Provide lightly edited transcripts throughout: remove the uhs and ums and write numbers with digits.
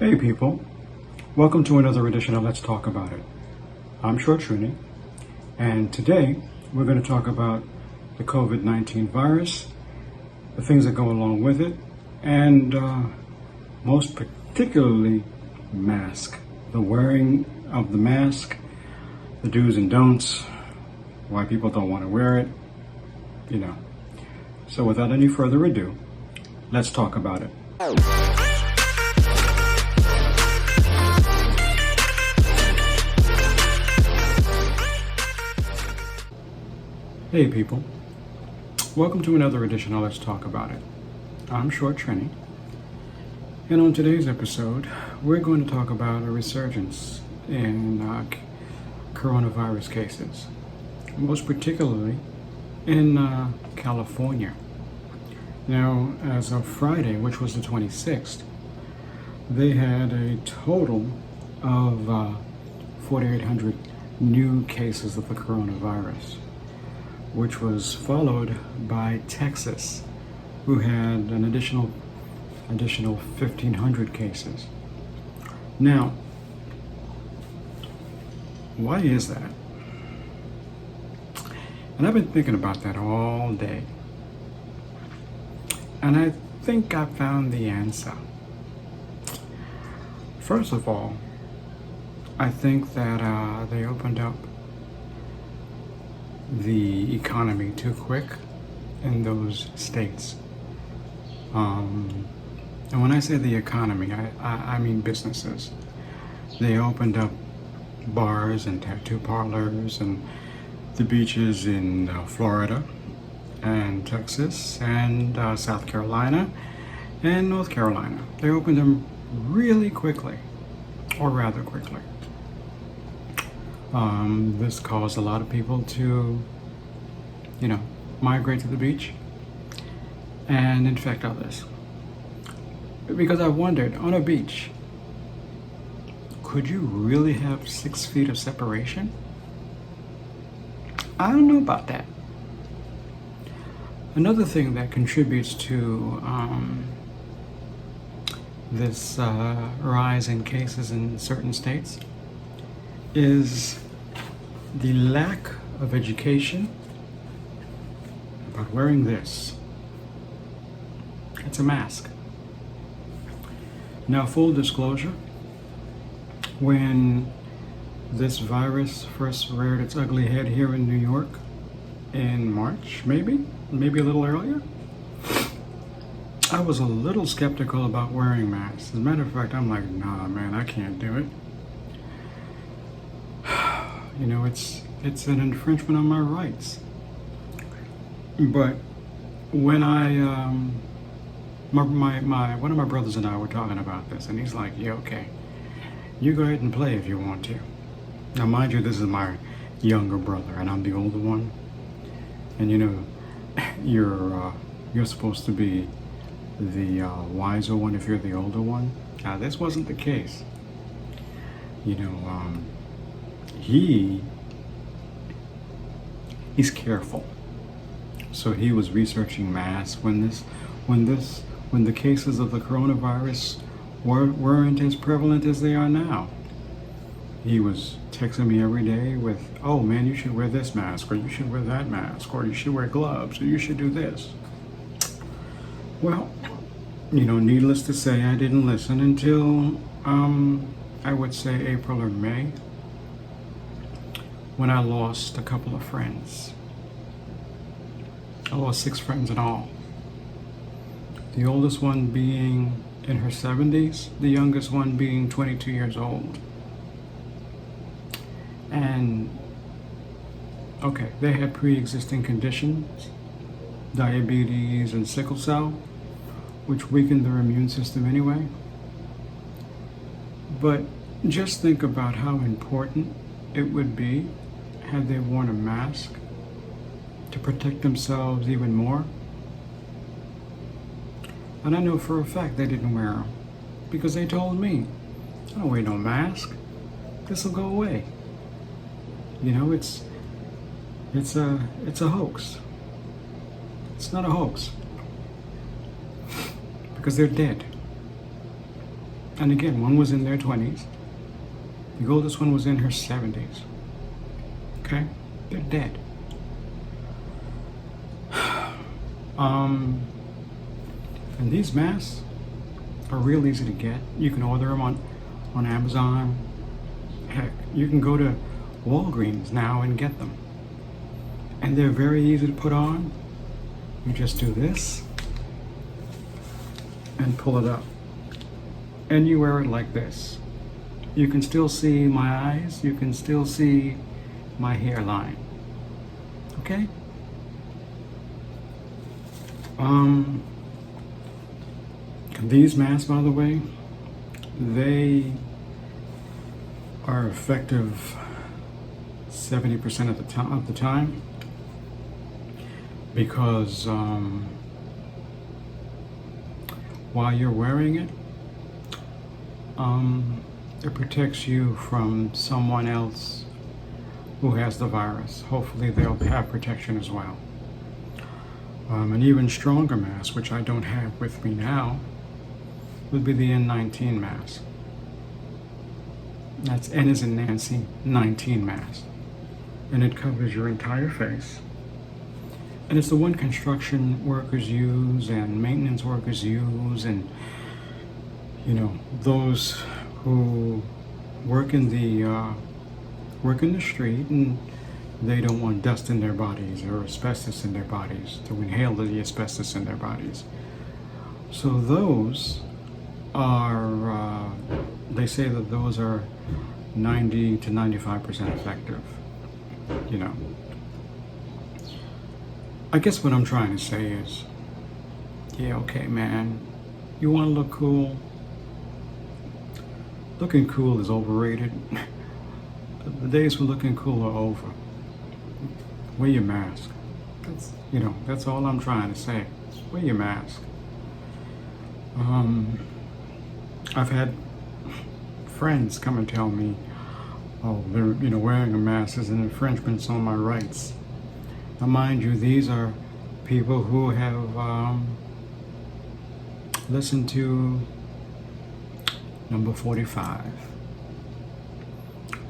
Hey people, welcome to another edition of Let's Talk About It. I'm Short Trini, and today we're going to talk about the Covid-19 virus, the things that go along with it, and most particularly mask. The wearing of the mask, the do's and don'ts, why people don't want to wear it, you know. So without any further ado, let's talk about it. Hey people, welcome to another edition of Let's Talk About It. I'm Short Trini, and on today's episode, we're going to talk about a resurgence in coronavirus cases, most particularly in California. Now, as of Friday, which was the 26th, they had a total of 4,800 new cases of the coronavirus, which was followed by Texas, who had an additional 1,500 cases. Now, why is that? And I've been thinking about that all day. And I think I found the answer. First of all, I think that they opened up the economy too quick in those states. And when I say the economy, I mean businesses. They opened up bars and tattoo parlors and the beaches in Florida and Texas and South Carolina and North Carolina. They opened them really quickly, or rather quickly. This caused a lot of people to, migrate to the beach and infect others. Because I wondered, on a beach, could you really have 6 feet of separation? I don't know about that. Another thing that contributes to this rise in cases in certain states is the lack of education about wearing this. It's a mask. Now, full disclosure, when this virus first reared its ugly head here in New York in March, maybe a little earlier, I was a little skeptical about wearing masks. As a matter of fact, I'm like, nah, man, I can't do it. It's an infringement on my rights. But when one of my brothers and I were talking about this, and he's like, yeah, okay, you go ahead and play if you want to. Now, mind you, this is my younger brother, and I'm the older one. And you're supposed to be the wiser one if you're the older one. Now, this wasn't the case. He's careful. So he was researching masks when the cases of the coronavirus weren't as prevalent as they are now. He was texting me every day with, oh man, you should wear this mask, or you should wear that mask, or you should wear gloves, or you should do this. Well, needless to say, I didn't listen until, I would say April or May, when I lost a couple of friends. I lost 6 friends in all. The oldest one being in her 70s, the youngest one being 22 years old. And, okay, they had pre-existing conditions, diabetes and sickle cell, which weakened their immune system anyway. But just think about how important it would be had they worn a mask to protect themselves even more. And I know for a fact they didn't wear them, because they told me, I don't wear no mask. This will go away. It's a hoax. It's not a hoax, because they're dead. And again, one was in their 20s. The oldest one was in her 70s. Okay? They're dead. And these masks are real easy to get. You can order them on Amazon. Heck, you can go to Walgreens now and get them. And they're very easy to put on. You just do this and pull it up. And you wear it like this. You can still see my eyes. You can still see my hairline. Okay? These masks, by the way, they are effective 70% of the time because while you're wearing it, it protects you from someone else who has the virus. Hopefully they'll have protection as well. An even stronger mask, which I don't have with me now, would be the N19 mask. That's N as in Nancy, 19 mask. And it covers your entire face. And it's the one construction workers use and maintenance workers use, and those who work in the street, and they don't want dust in their bodies or asbestos in their bodies, to inhale the asbestos in their bodies. So those are, they say that those are 90 to 95% effective. I guess what I'm trying to say is, yeah, okay, man, you want to look cool? Looking cool is overrated. The days for looking cool are over. Wear your mask. That's all I'm trying to say. Wear your mask. I've had friends come and tell me, oh, they're, wearing a mask is an infringement on my rights. Now, mind you, these are people who have listened to number 45,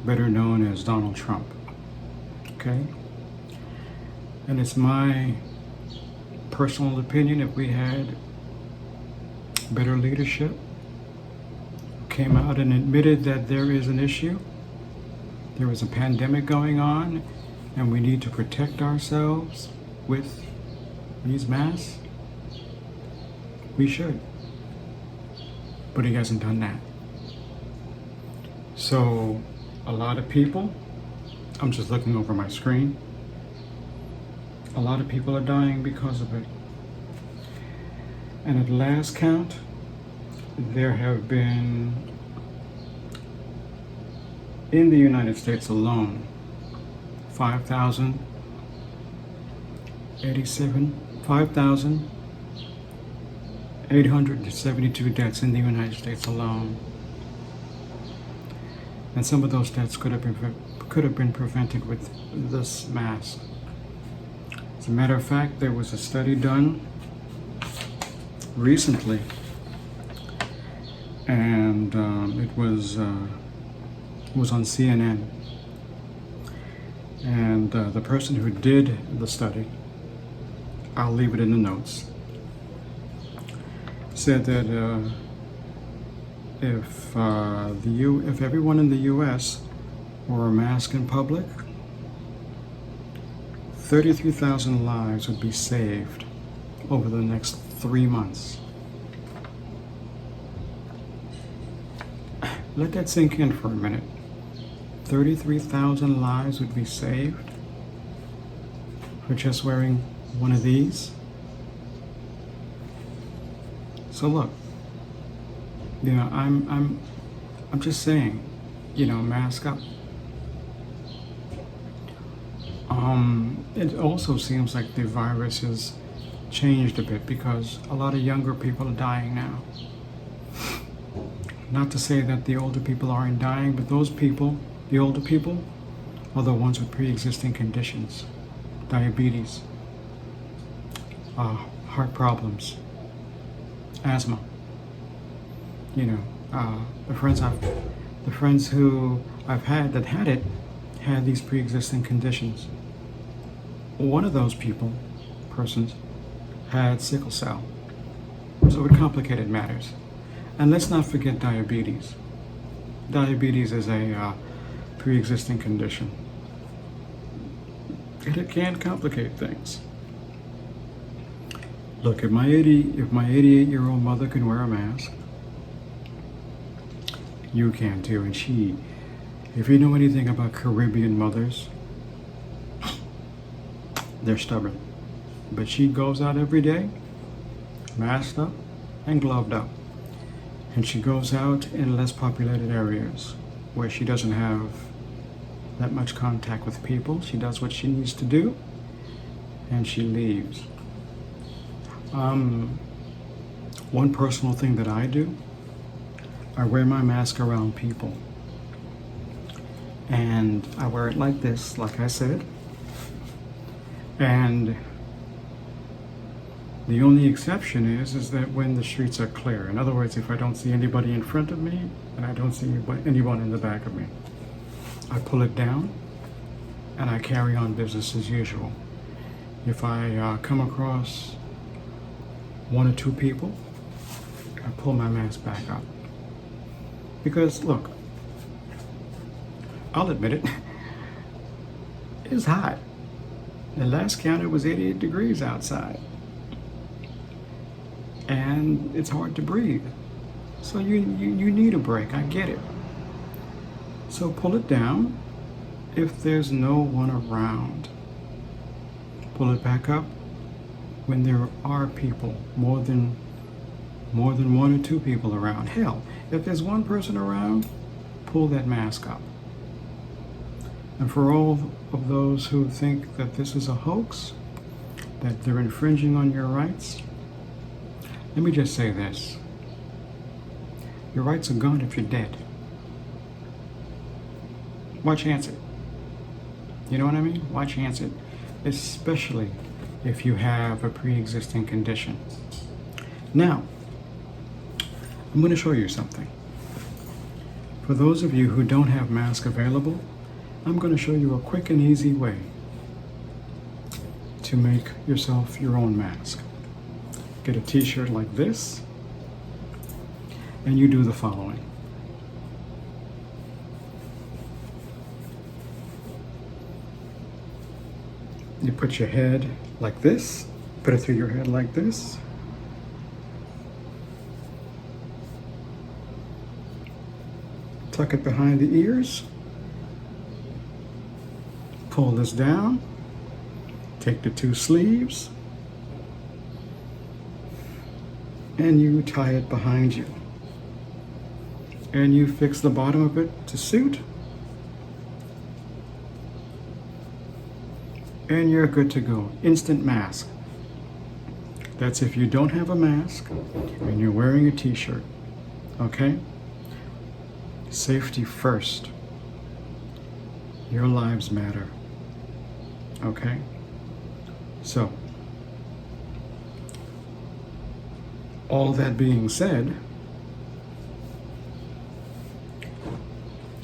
better known as Donald Trump. Okay? And it's my personal opinion, if we had better leadership, came out and admitted that there is an issue, there is a pandemic going on, and we need to protect ourselves with these masks, we should. But he hasn't done that. So a lot of people, I'm just looking over my screen, a lot of people are dying because of it. And at last count, there have been, in the United States alone, 5,872 deaths in the United States alone. And some of those deaths could have been prevented with this mask. As a matter of fact, there was a study done recently, and it was on CNN. And the person who did the study, I'll leave it in the notes, said that if everyone in the U.S. wore a mask in public, 33,000 lives would be saved over the next 3 months. Let that sink in for a minute. 33,000 lives would be saved for just wearing one of these. So look, I'm just saying, mask up. It also seems like the virus has changed a bit because a lot of younger people are dying now. Not to say that the older people aren't dying, but those people, the older people, are the ones with pre-existing conditions, diabetes, heart problems, asthma, The friends who I've had that had it had these pre-existing conditions. One of those persons, had sickle cell, so it complicated matters. And let's not forget diabetes. Diabetes is a pre-existing condition, and it can complicate things. Look, if my 88-year-old mother can wear a mask, you can too. And if you know anything about Caribbean mothers, they're stubborn. But she goes out every day, masked up and gloved up. And she goes out in less populated areas where she doesn't have that much contact with people. She does what she needs to do, and she leaves. One personal thing that I do, I wear my mask around people. And I wear it like this, like I said. And the only exception is that when the streets are clear. In other words, if I don't see anybody in front of me and I don't see anyone in the back of me, I pull it down and I carry on business as usual. If I come across one or two people, I pull my mask back up. Because look, I'll admit it, it's hot. The last count it was 88 degrees outside. And it's hard to breathe. So you need a break, I get it. So pull it down if there's no one around. Pull it back up when there are people, more than one or two people around. Hell, if there's one person around, pull that mask up. And for all of those who think that this is a hoax, that they're infringing on your rights, let me just say this. Your rights are gone if you're dead. Why chance it? You know what I mean? Why chance it? Especially if you have a pre-existing condition. Now, I'm going to show you something. For those of you who don't have masks available, I'm going to show you a quick and easy way to make yourself your own mask. Get a t-shirt like this, and you do the following. You put your head like this, put it through your head like this. Tuck it behind the ears. Pull this down. Take the two sleeves. And you tie it behind you. And you fix the bottom of it to suit. And you're good to go. Instant mask. That's if you don't have a mask and you're wearing a t-shirt. Okay? Safety first. Your lives matter. Okay? So, all that being said,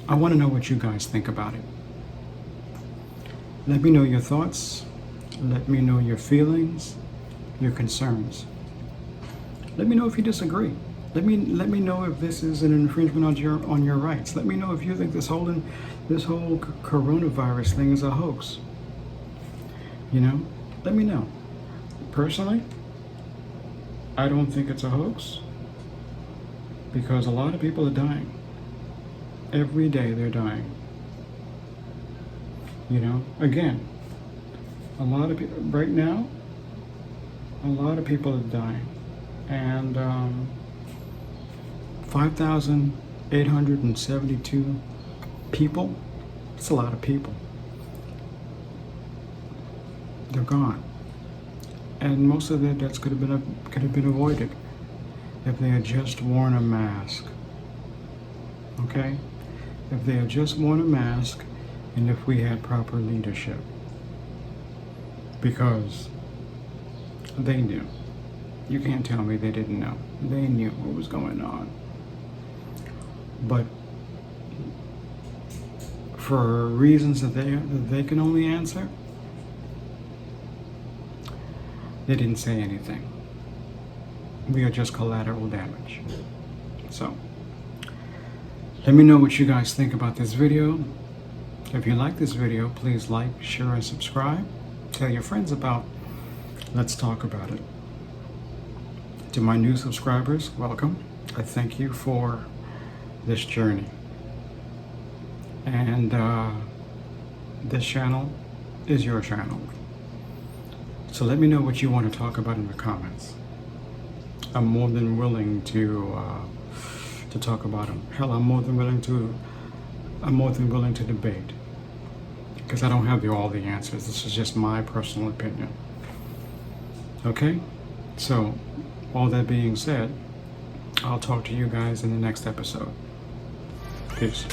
I want to know what you guys think about it. Let me know your thoughts. Let me know your feelings, your concerns. Let me know if you disagree. Let me know if this is an infringement on your rights. Let me know if you think this whole coronavirus thing is a hoax. You know, let me know. Personally, I don't think it's a hoax because a lot of people are dying. Every day they're dying. You know, again, a lot of people, right now, a lot of people are dying. And 5,872 people, it's a lot of people. They're gone. And most of their deaths could have been avoided if they had just worn a mask. Okay? If they had just worn a mask and if we had proper leadership. Because they knew. You can't tell me they didn't know. They knew what was going on. but for reasons that they can only answer, they didn't say anything. We are just collateral damage. So, let me know what you guys think about this video. If you like this video, please like, share, and subscribe. Tell your friends about Let's Talk About It. To my new subscribers, welcome. I thank you for this journey. And this channel is your channel. So let me know what you want to talk about in the comments. I'm more than willing to talk about them. Hell, I'm more than willing to debate, because I don't have all the answers. This is just my personal opinion. Okay? So, all that being said, I'll talk to you guys in the next episode. Peace.